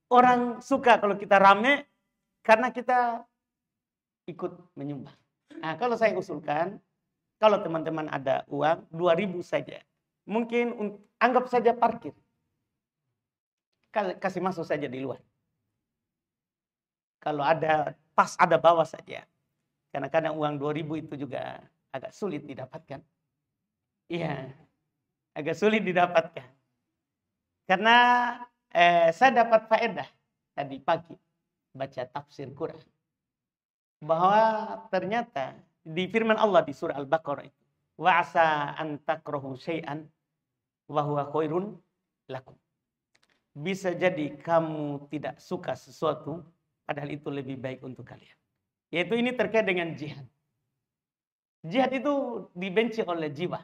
Orang suka kalau kita rame karena kita ikut menyumbang. Kalau saya usulkan, kalau teman-teman ada uang 2.000 saja. Mungkin anggap saja parkir. Kasih masuk saja di luar. Kalau ada pas ada bawah saja. Karena kadang uang 2.000 itu juga agak sulit didapatkan. Iya, agak sulit didapatkan. Karena saya dapat faedah tadi pagi baca tafsir Quran. Bahwa ternyata di firman Allah di surah Al-Baqarah itu. Wa asa an takrahu syai'an wa huwa khairun lakum. Bisa jadi kamu tidak suka sesuatu, padahal itu lebih baik untuk kalian. Yaitu ini terkait dengan jihad. Jihad itu dibenci oleh jiwa.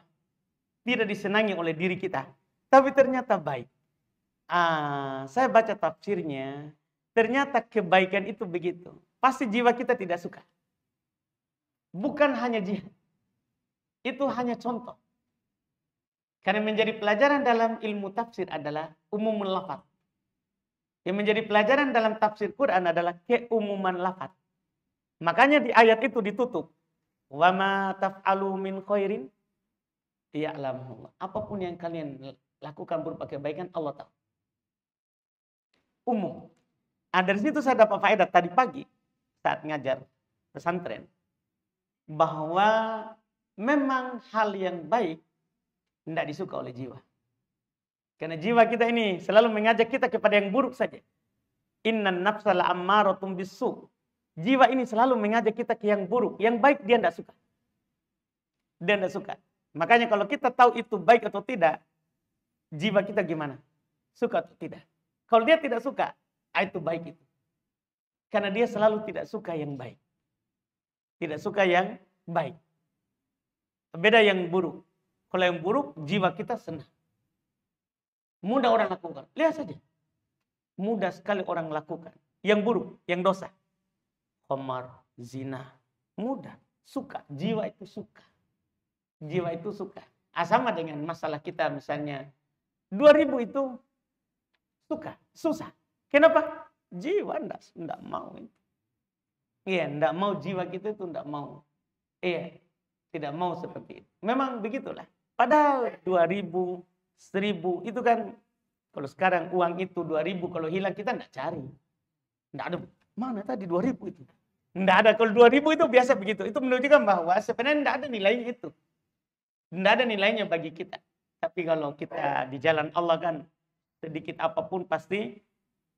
Tidak disenangi oleh diri kita. Tapi ternyata baik. Saya baca tafsirnya. Ternyata kebaikan itu begitu. Pasti jiwa kita tidak suka. Bukan hanya jihad. Itu hanya contoh. Karena menjadi pelajaran dalam ilmu tafsir adalah umumul lafaz. Yang menjadi pelajaran dalam tafsir Quran adalah keumuman lafaz. Makanya di ayat itu ditutup. Wa ma taf'alu min khairin ya'lamuhu. Apapun yang kalian lakukan berupa kebaikan, Allah tahu. Umum. Dari situ saya dapat faedah tadi pagi saat ngajar pesantren. Bahwa memang hal yang baik tidak disuka oleh jiwa. Karena jiwa kita ini selalu mengajak kita kepada yang buruk saja. Innan nafsa la'ammaratun bis-su'. Jiwa ini selalu mengajak kita ke yang buruk. Yang baik dia tidak suka. Dia tidak suka. Makanya kalau kita tahu itu baik atau tidak, jiwa kita gimana? Suka atau tidak? Kalau dia tidak suka, itu baik itu. Karena dia selalu tidak suka yang baik. Tidak suka yang baik. Beda yang buruk. Kalau yang buruk, jiwa kita senang. Mudah orang lakukan. Lihat saja. Mudah sekali orang lakukan. Yang buruk, yang dosa. Khamar, zina. Mudah. Suka. Jiwa itu suka. Jiwa itu suka. Sama dengan masalah kita misalnya. 2.000 itu suka. Susah. Kenapa? Jiwa enggak mau. Iya, enggak mau jiwa kita itu enggak mau. Iya, tidak mau seperti itu. Memang begitulah. Padahal 2.000, 1.000 itu kan kalau sekarang uang itu 2.000 kalau hilang kita enggak cari. Enggak ada. Mana tadi 2.000 itu? Enggak ada. Kalau 2.000 itu biasa begitu. Itu menunjukkan bahwa sebenarnya enggak ada nilainya itu. Enggak ada nilainya bagi kita. Tapi kalau kita di jalan Allah kan sedikit apapun pasti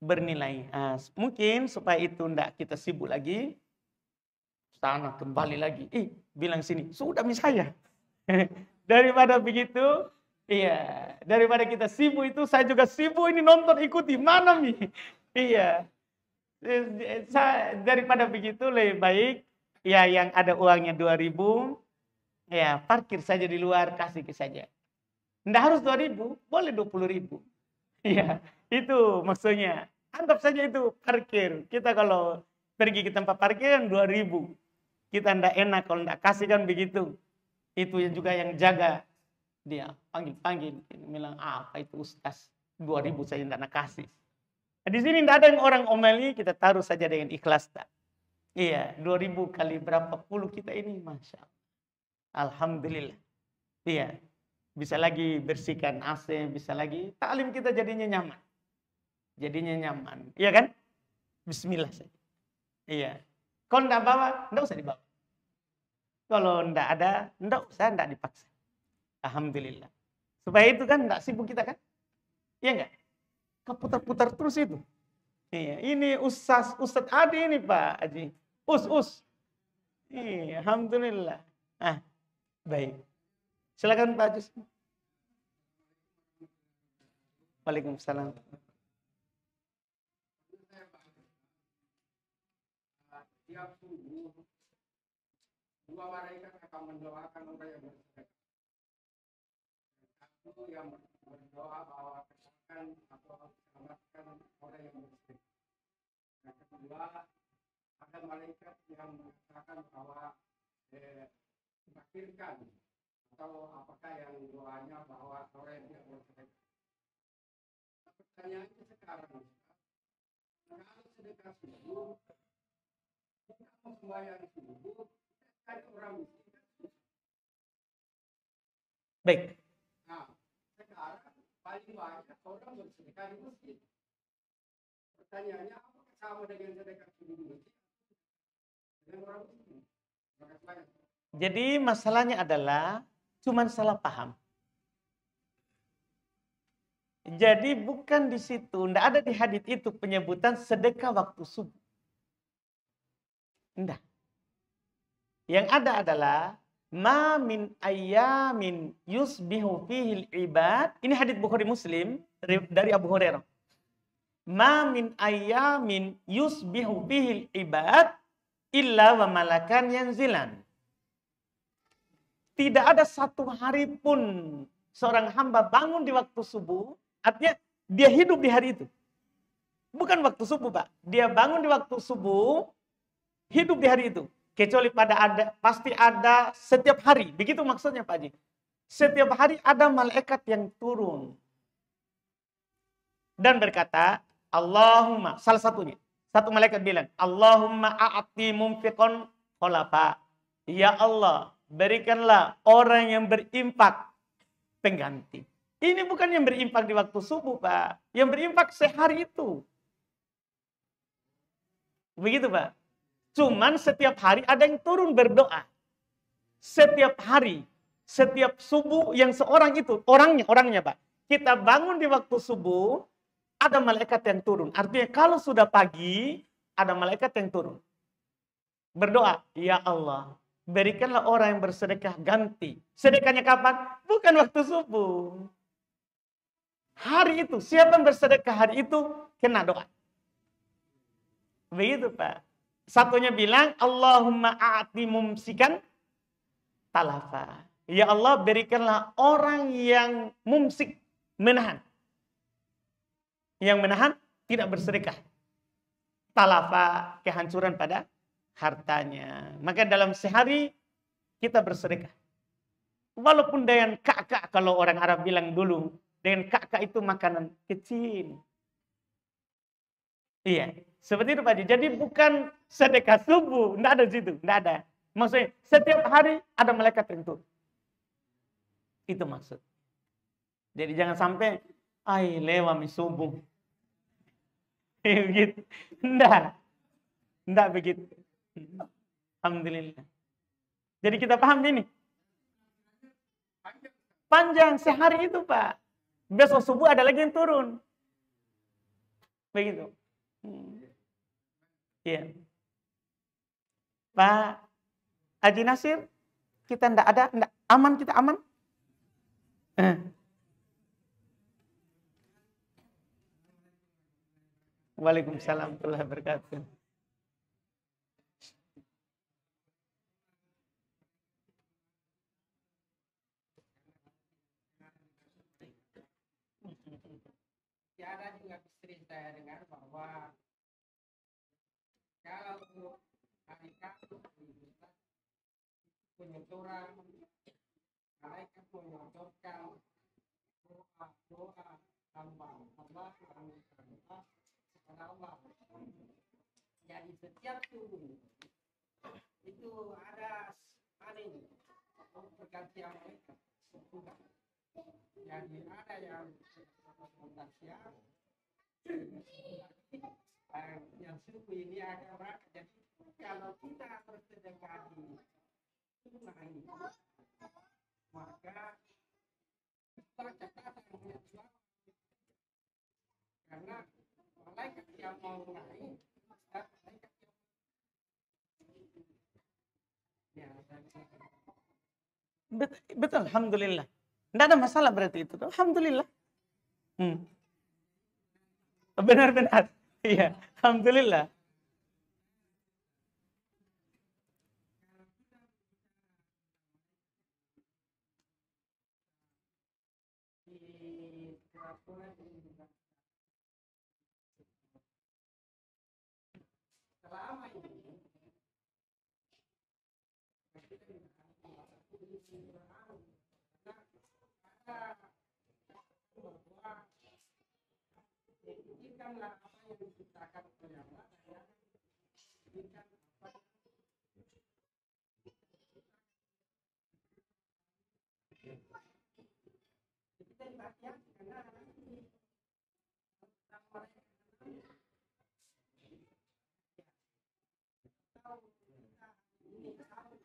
bernilai. Mungkin supaya itu enggak kita sibuk lagi. Sana kembali lagi. Bilang sini. Sudah misalnya. Daripada begitu. Iya. Daripada kita sibuk itu. Saya juga sibuk ini nonton ikuti. Mana nih? Iya. Daripada begitu lebih baik. Ya yang ada uangnya 2.000. Ya parkir saja di luar. Kasih ke saja. Nggak harus 2.000. Boleh 20.000. Iya. Itu maksudnya. Anggap saja itu parkir. Kita kalau pergi ke tempat parkir kan 2.000. Kita ndak enak kalau ndak kasih kan begitu. Itu juga yang jaga. Dia panggil-panggil, bilang apa itu Ustaz, 2.000 saya tidak nak kasih. Di sini tidak ada yang orang omeli, kita taruh saja dengan ikhlas tak. Iya, 2.000 kali berapa puluh kita ini, masya Allah. Alhamdulillah. Iya, bisa lagi bersihkan AC, bisa lagi taklim kita jadinya nyaman. Jadinya nyaman, iya kan? Bismillah saja. Iya. Kalau tidak bawa, tidak usah dibawa. Kalau tidak ada, tidak usah, tidak dipaksa. Alhamdulillah. Supaya itu kan tidak sibuk kita kan? Iya enggak? Keputar-putar terus itu. Iya, ini Ustaz Adi ini Pak Haji. Us. Iya, alhamdulillah. Ah, baik. Silakan Pak Haji. Waalaikumsalam. Tiap subuh, 2 malaikat akan mendoakan orang yang bersedekah. Satu yang berdoa bahwa kesehatan atau selamatkan orang yang bersedekah. Yang kedua, ada malaikat yang mengatakan bahwa fakirkan atau apakah yang doanya bahwa orang yang tidak bersedekah. Pertanyaannya sekarang, kalau sedekah subuh, kita mau sembahyang subuh, cari orang miskin. Baik. Nah, sekarang paling banyak orang bersedekah di masjid. Pertanyaannya, apakah sama dengan sedekah subuh di masjid? Dengan orang miskin. Terima kasih banyak. Jadi masalahnya adalah cuman salah paham. Jadi bukan di situ, tidak ada di hadits itu penyebutan sedekah waktu subuh. Tidak. Yang ada adalah ma min ayyamin yusbihu fihil ibad. Ini hadits Bukhari Muslim dari Abu Hurairah. Ma min ayyamin yusbihu fihil ibad illa wa malakan yanzilan. Tidak ada satu hari pun seorang hamba bangun di waktu subuh, artinya dia hidup di hari itu. Bukan waktu subuh, Pak. Dia bangun di waktu subuh, hidup di hari itu. Kecuali pasti ada setiap hari. Begitu maksudnya Pak Haji. Setiap hari ada malaikat yang turun. Dan berkata, Allahumma, salah satunya. Satu malaikat bilang, Allahumma a'ati mumfiqon kholafa. Ya Allah, berikanlah orang yang berimpak pengganti. Ini bukan yang berimpak di waktu subuh, Pak. Yang berimpak sehari itu. Begitu, Pak. Cuman setiap hari ada yang turun berdoa. Setiap hari, setiap subuh yang seorang itu, orangnya Pak. Kita bangun di waktu subuh, ada malaikat yang turun. Artinya kalau sudah pagi, ada malaikat yang turun. Berdoa, ya Allah, berikanlah orang yang bersedekah ganti. Sedekahnya kapan? Bukan waktu subuh. Hari itu, siapa yang bersedekah hari itu, kena doa. Begitu Pak. Satunya bilang, Allahumma a'ti mumsikan talafa. Ya Allah, berikanlah orang yang mumsik, menahan. Yang menahan, tidak bersedekah. Talafa, kehancuran pada hartanya. Maka dalam sehari, kita bersedekah. Walaupun dengan kakak, kalau orang Arab bilang dulu, dengan kakak itu makanan kecil. Iya, seperti itu Pak Haji. Jadi bukan sedekah subuh, enggak ada di situ, enggak ada. Maksudnya setiap hari ada malaikat yang turun. Itu maksud. Jadi jangan sampai lewat subuh. Begitu. Enggak begitu. Alhamdulillah. Jadi kita paham ini. Panjang sehari itu Pak. Besok subuh ada lagi yang turun. Begitu. Iya. Pak Haji Nasir, kita enggak ada, aman, kita aman? Waalaikumsalam warahmatullahi wabarakatuh. Ada juga sering saya dengar bahwa kalau hari Kamis penyeturan Malaikat menyocokkan doa hamba Allah kepada Allah. Jadi setiap subuh itu ada pergantian malaikat. Jadi ada yang siang, yang subuh ini ada berangkat. Jadi kalau kita bersedekah di sunnah ini, maka kita catatan yang selamat. Karena malaikat yang mau naik dan malaikat yang Betul, alhamdulillah. Tidak ada masalah berarti itu. Alhamdulillah. Benar-benar. Iya, alhamdulillah. selama ini izinkanlah apa yang diciptakan oleh Allah dan izinkan apa kita dibahagiakan karena nanti tentang mereka tahu kita ini tahu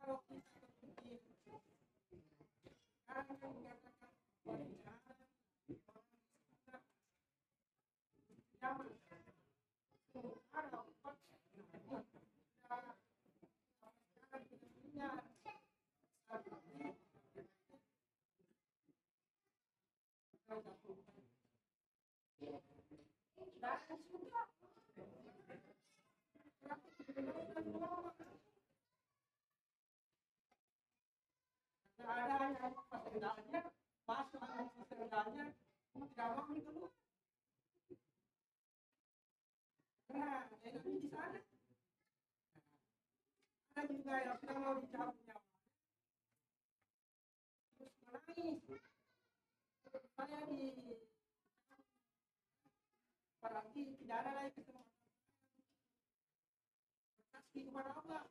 kalau kita berpikir karena mengatakan ada yang pasendanya masuk pasendanya tidak mau itu karena energi di sana ada juga yang tidak mau dicabut nyawa terus menangis saya di apalagi tidak ada lagi kesempatan bersaksi kepada Allah.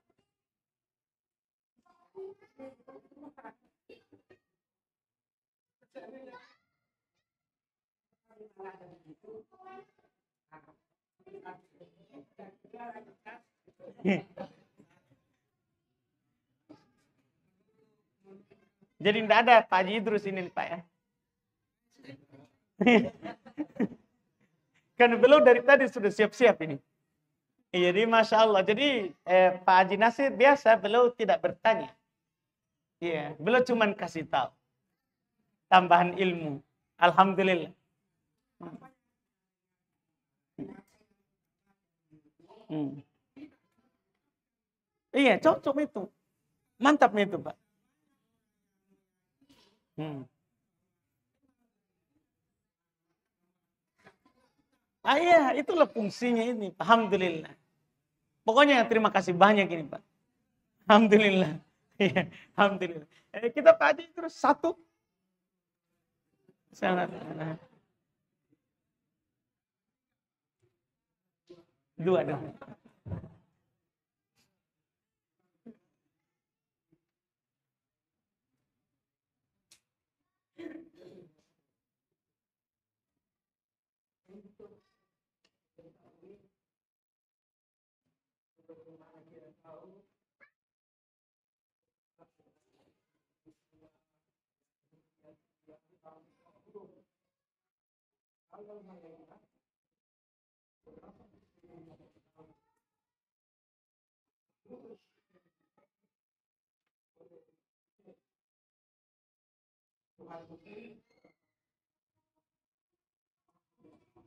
Jadi tidak ada Pak Haji Idrus ini Pak ya. Kan beliau dari tadi sudah siap-siap ini. Jadi Masya Allah. Jadi Pak Haji Nasir biasa beliau tidak bertanya. Iya, beliau cuma kasih tahu. Tambahan ilmu. Alhamdulillah. Iya, cocok itu. Mantap itu, Pak. Iya, itulah fungsinya ini. Alhamdulillah. Pokoknya terima kasih banyak ini, Pak. Alhamdulillah. Iya, alhamdulillah. Kita Pak Haji terus satu. Sangat. Dua dong.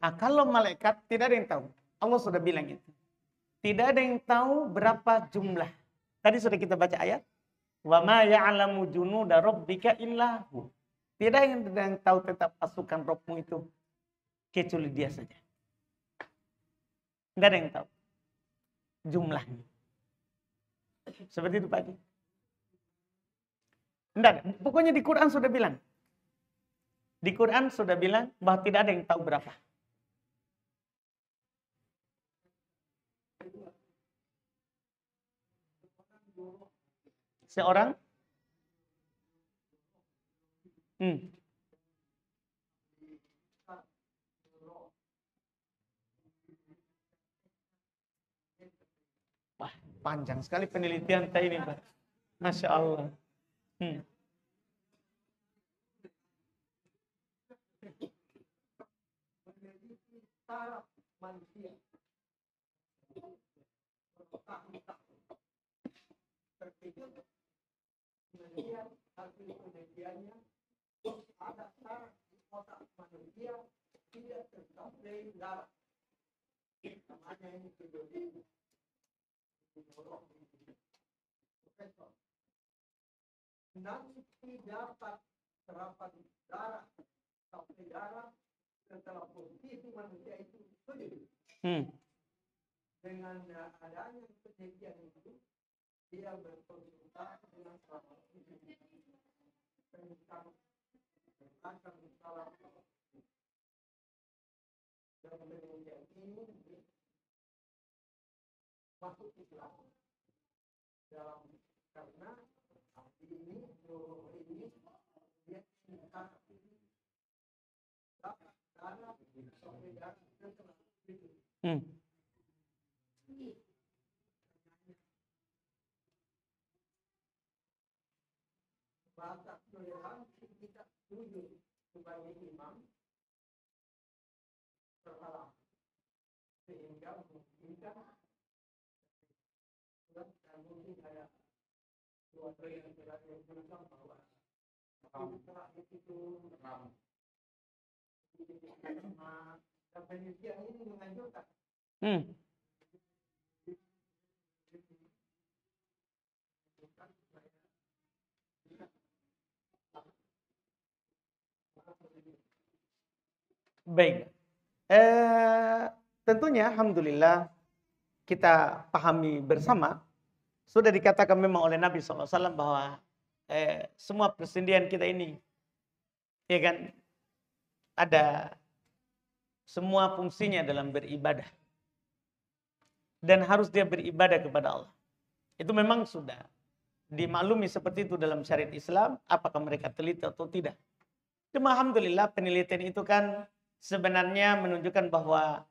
Nah, kalau malaikat tidak ada yang tahu. Allah sudah bilang itu. Tidak ada yang tahu berapa jumlah. Tadi sudah kita baca ayat. Wa ma ya'lamu junuda rabbika illa hu. Tidak ada yang tahu tentang pasukan Rabbmu itu kecuali Dia saja. Tidak ada yang tahu. jumlahnya. Seperti itu Pak Haji. Enggak, pokoknya di Quran sudah bilang. Di Quran sudah bilang bahwa tidak ada yang tahu berapa. Seorang Wah, panjang sekali penelitian ini, Pak. Masya Allah. Manusia terpikir kemudian hasil penelitiannya ada saraf di otak manusia tidak tersuplai darah. Namanya ini biologi. Profesor. Nanti dapat serapan darah, suplai darah setelah posisi manusia itu sujud. Dengan adanya penelitian itu, dia berkonsultasi dengan salah tentang salah dan penelitian ini masuk Islam dalam karena ini dia dapat darah sampai darah setelah itu. Bahasa toleransi kita setuju sebagai imam terhalang sehingga memungkinkan dan mungkin ada dua yang bilang bahwa setelah itu dan penelitian ini menganjurkan baik. Tentunya alhamdulillah kita pahami bersama sudah dikatakan memang oleh Nabi SAW bahwa semua persendian kita ini ya kan ada semua fungsinya dalam beribadah dan harus dia beribadah kepada Allah. Itu memang sudah dimaklumi seperti itu dalam syariat Islam, apakah mereka teliti atau tidak. Cuma alhamdulillah penelitian itu kan sebenarnya menunjukkan bahwa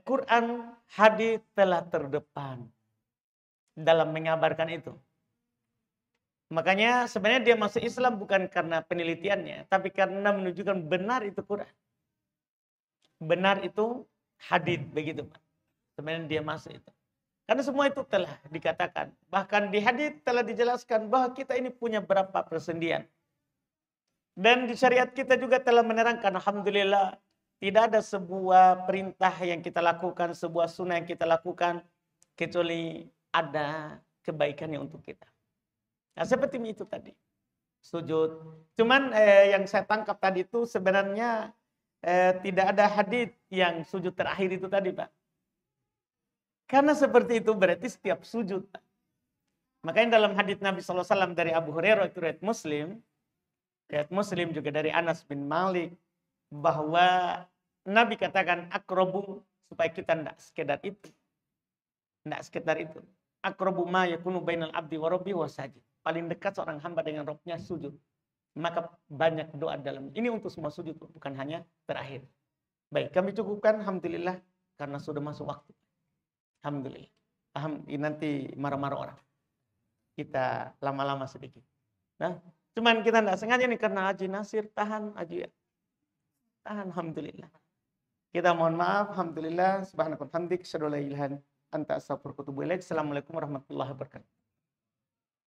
Quran, hadis telah terdepan dalam mengabarkan itu. Makanya sebenarnya dia masuk Islam bukan karena penelitiannya, tapi karena menunjukkan benar itu Quran. Benar itu hadis, begitu Pak. Sebenarnya dia masuk itu. Karena semua itu telah dikatakan. Bahkan di hadis telah dijelaskan bahwa kita ini punya berapa persendian. Dan di syariat kita juga telah menerangkan, alhamdulillah, tidak ada sebuah perintah yang kita lakukan, sebuah sunnah yang kita lakukan, kecuali ada kebaikannya untuk kita. Nah seperti itu tadi, sujud. Cuman yang saya tangkap tadi itu sebenarnya tidak ada hadis yang sujud terakhir itu tadi Pak. Karena seperti itu berarti setiap sujud. Pak. Makanya dalam hadis Nabi SAW dari Abu Hurairah itu riwayat Muslim juga dari Anas bin Malik, bahwa Nabi katakan akrobu, supaya kita tidak sekedar itu. Tidak sekedar itu. Akrobu ma yakunu bainal abdi wa rabbi wa sajid. Paling dekat seorang hamba dengan Rabbnya sujud. Maka banyak doa dalam. Ini untuk semua sujud, bukan hanya terakhir. Baik, kami cukupkan. Alhamdulillah. Karena sudah masuk waktu. Alhamdulillah. Nanti marah-marah orang. Kita lama-lama sedikit. Nah, cuman kita tidak sengaja nih karena Haji Nasir. Tahan, Haji ya. Tahan, alhamdulillah. Kita mohon maaf, alhamdulillah. Subhanakallah hamdik, syadu la ilaha anta astaghfiruka wa atubu ilaik. Assalamualaikum warahmatullahi wabarakatuh.